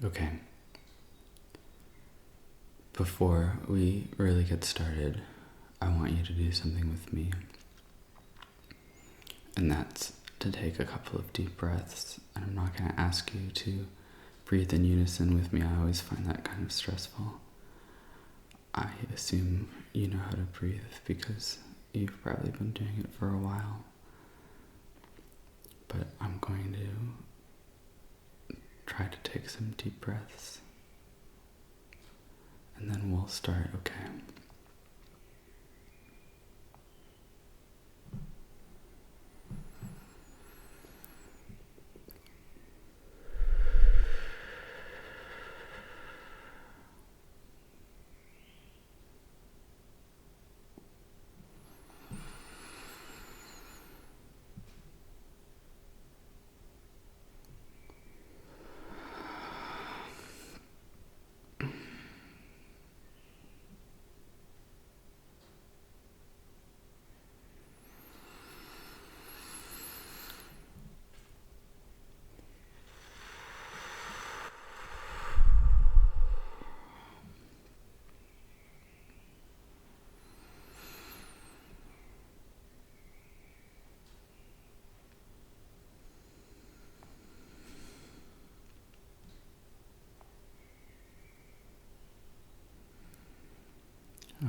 Okay. Before we really get started, I want you to do something with me. And that's to take a couple of deep breaths. And I'm not going to ask you to breathe in unison with me. I always find that kind of stressful. I assume you know how to breathe because you've probably been doing it for a while. But I'm going to try to take some deep breaths. And then we'll start, okay?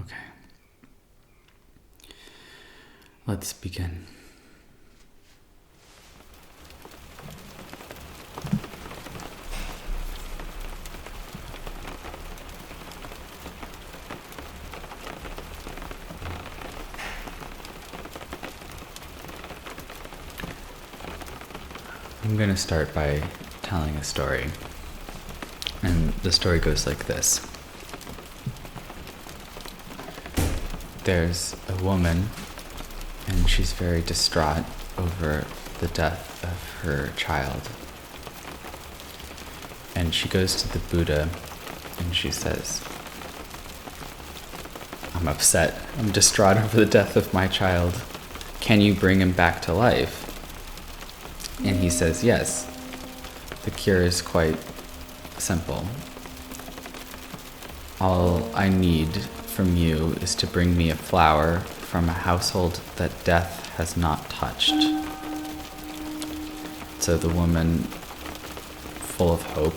Okay. Let's begin. I'm going to start by telling a story. And the story goes like this. There's a woman, and she's very distraught over the death of her child. And she goes to the Buddha, and she says, I'm upset. I'm distraught over the death of my child. Can you bring him back to life? And he says, yes. The cure is quite simple. All I need from you is to bring me a flower from a household that death has not touched. So the woman, full of hope,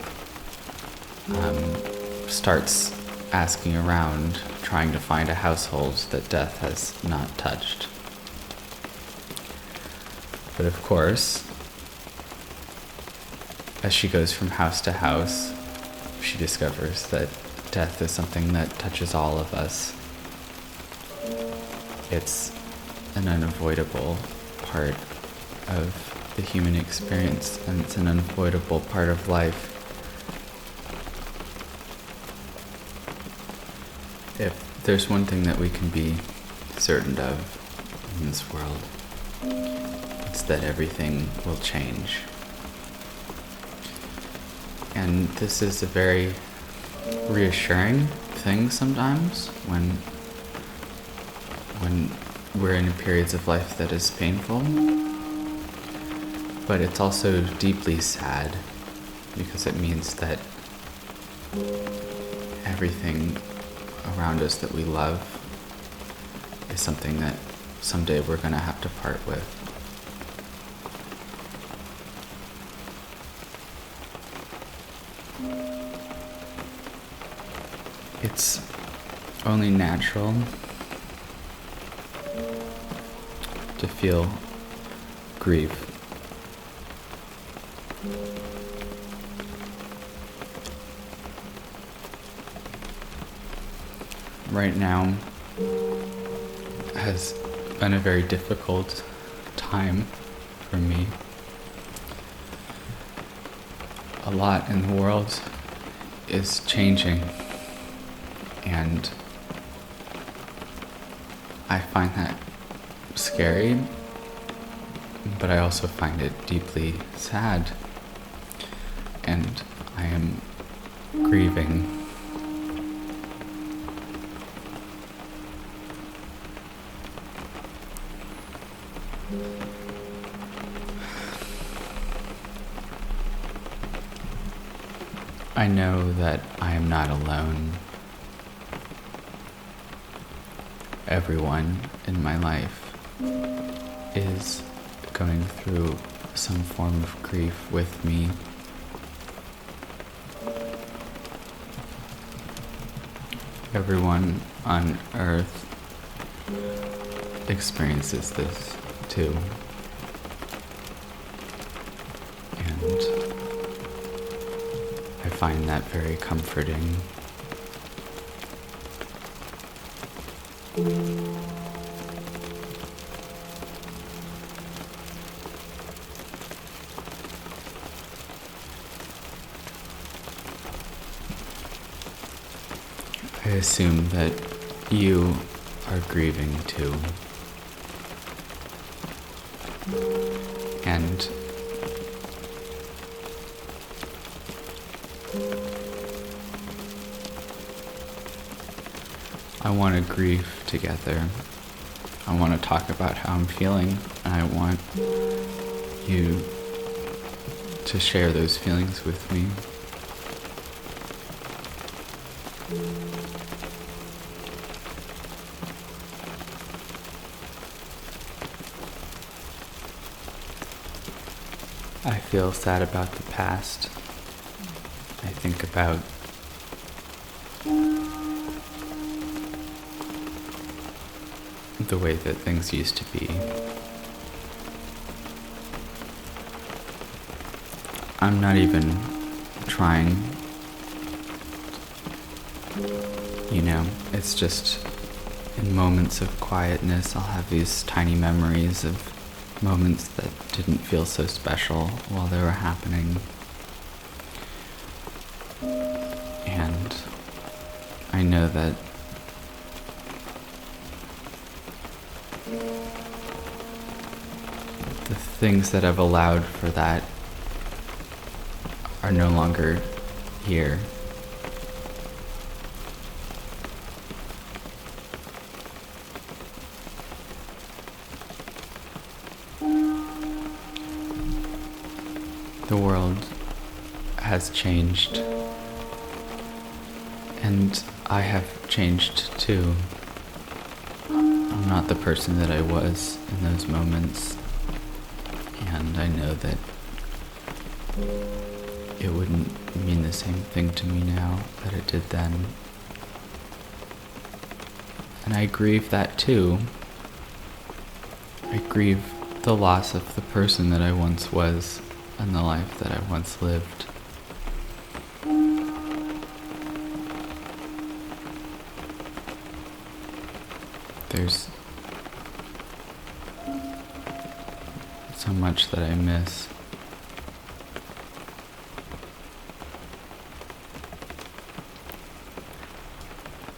starts asking around, trying to find a household that death has not touched. But of course, as she goes from house to house, she discovers that death is something that touches all of us. It's an unavoidable part of the human experience, and it's an unavoidable part of life. If there's one thing that we can be certain of in this world, it's that everything will change. And this is a very reassuring thing sometimes when we're in periods of life that is painful. But it's also deeply sad because it means that everything around us that we love is something that someday we're going to have to part with. It's only natural to feel grief. Right now has been a very difficult time for me. A lot in the world is changing, and I find that scary, but I also find it deeply sad, and I am grieving. I know that I am not alone. Everyone in my life is going through some form of grief with me. Everyone on earth experiences this too. And I find that very comforting. I assume that you are grieving too. And I want to grieve together. I want to talk about how I'm feeling, and I want you to share those feelings with me. I feel sad about the past. I think about the way that things used to be. I'm not even trying, it's just in moments of quietness I'll have these tiny memories of moments that didn't feel so special while they were happening. And I know that the things that I've allowed for that are no longer here. The world has changed, and I have changed too. I'm not the person that I was in those moments, and I know that it wouldn't mean the same thing to me now that it did then. And I grieve that too. I grieve the loss of the person that I once was and the life that I once lived. There's so much that I miss.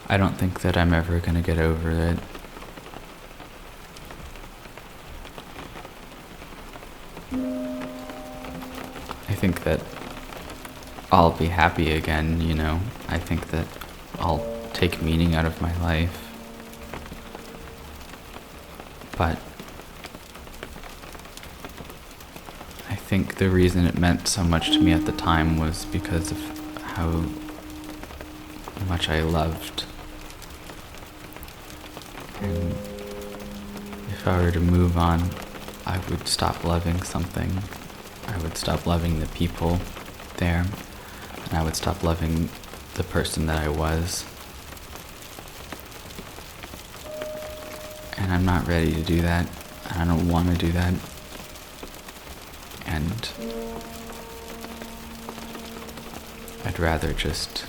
I don't think that I'm ever gonna get over it. I think that I'll be happy again, I think that I'll take meaning out of my life. But I think the reason it meant so much to me at the time was because of how much I loved. And if I were to move on, I would stop loving something. I would stop loving the people there, and I would stop loving the person that I was. And I'm not ready to do that, and I don't want to do that. And I'd rather just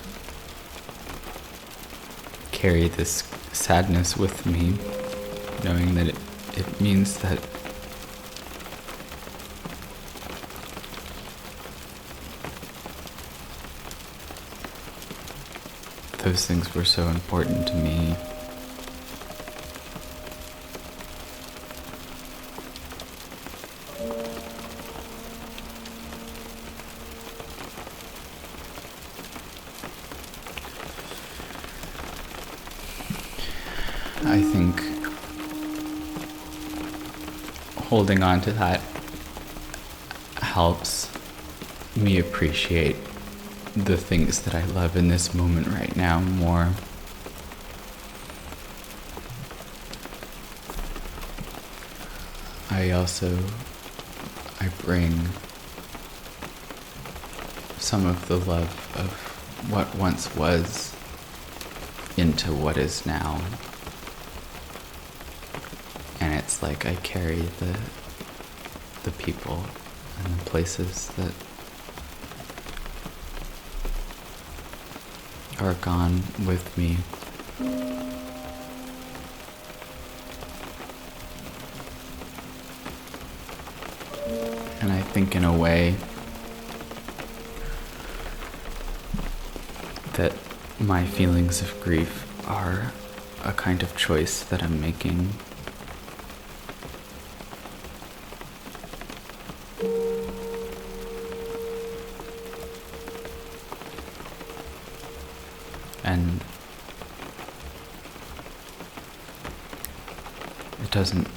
carry this sadness with me, knowing that it means that those things were so important to me. I think holding on to that helps me appreciate the things that I love in this moment right now more. I bring some of the love of what once was into what is now. And it's like I carry the people and the places that are gone with me. And I think in a way that my feelings of grief are a kind of choice that I'm making. And it doesn't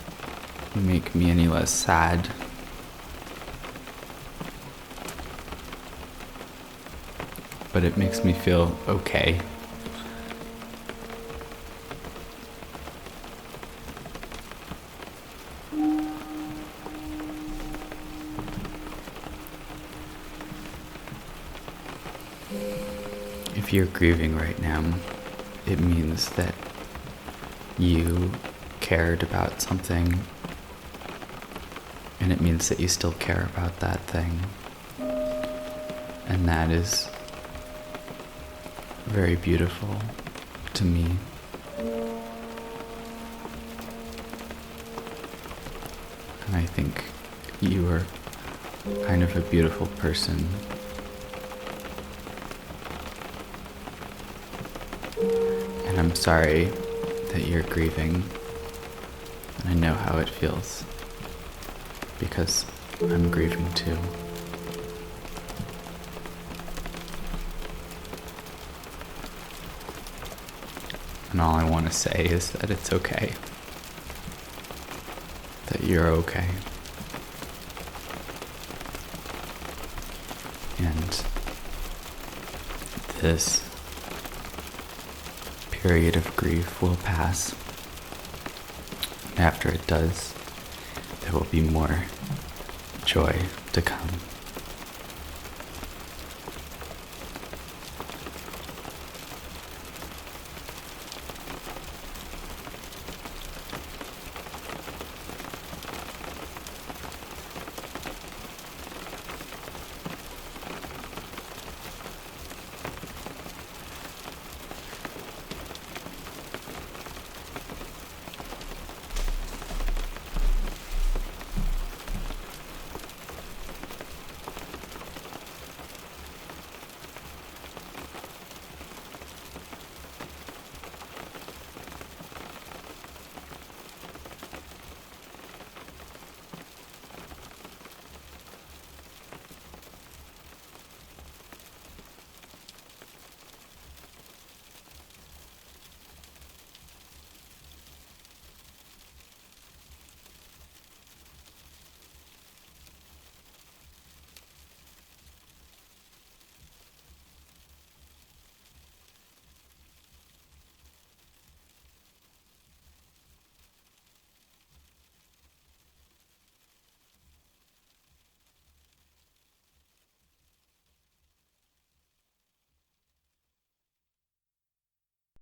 make me any less sad. But it makes me feel okay. If you're grieving right now, it means that you cared about something, and it means that you still care about that thing. And that is very beautiful to me. And I think you are kind of a beautiful person. And I'm sorry that you're grieving. And I know how it feels, because I'm grieving too. And all I want to say is that it's okay. That you're okay. And this period of grief will pass. And after it does, there will be more joy to come.